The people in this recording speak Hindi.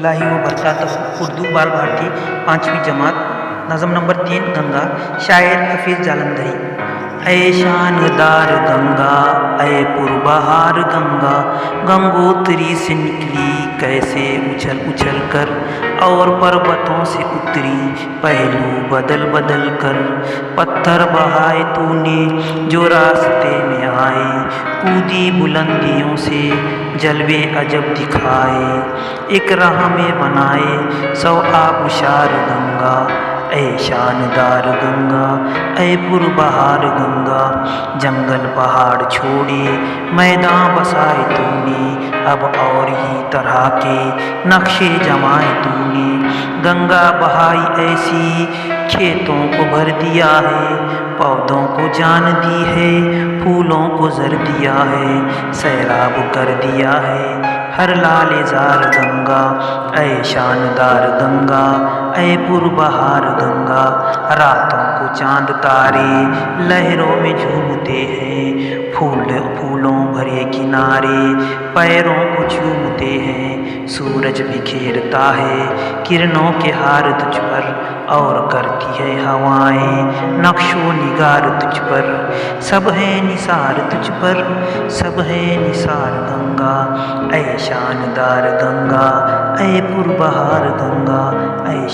इलाही व बरकातहू उर्दू बाल भारती 5वीं जमात नज़म नंबर 3 गंगा। शायर हफीज़ जालंधरी। ऐ शानदार गंगा ऐ पुरबहार गंगा, गंगोत्री से निकली कैसे उछल उछल कर, और पर्वतों से उतरी पहलू बदल बदल कर। पत्थर बहाए तूने जो रास्ते में आए, कूदी बुलंदियों से जलवे अजब दिखाए। एक राह में बनाए 100 आबशार गंगा, ऐ शानदार गंगा ऐ पुरबहार गंगा। जंगल पहाड़ छोड़े मैदान बसाए तूने, अब और ही तरह के नक्शे जमाए तूने। गंगा बहाई ऐसी खेतों को भर दिया है, पौधों को जान दी है, फूलों को जर दिया है, सैराब कर दिया है हर लालेजार गंगा। ऐ शानदार गंगा ऐ पुरबहार गंगा। रातों को चांद तारे लहरों में झूमते हैं, फूलों भरे किनारे पैरों को चूमते हैं। सूरज बिखेरता है किरणों के हार तुझ पर, और करती है हवाएं नक्शो निगार तुझ पर। सब है निसार तुझ पर, सब है निसार गंगा। ऐ शानदार गंगा ऐ पुरबहार गंगा, ऐ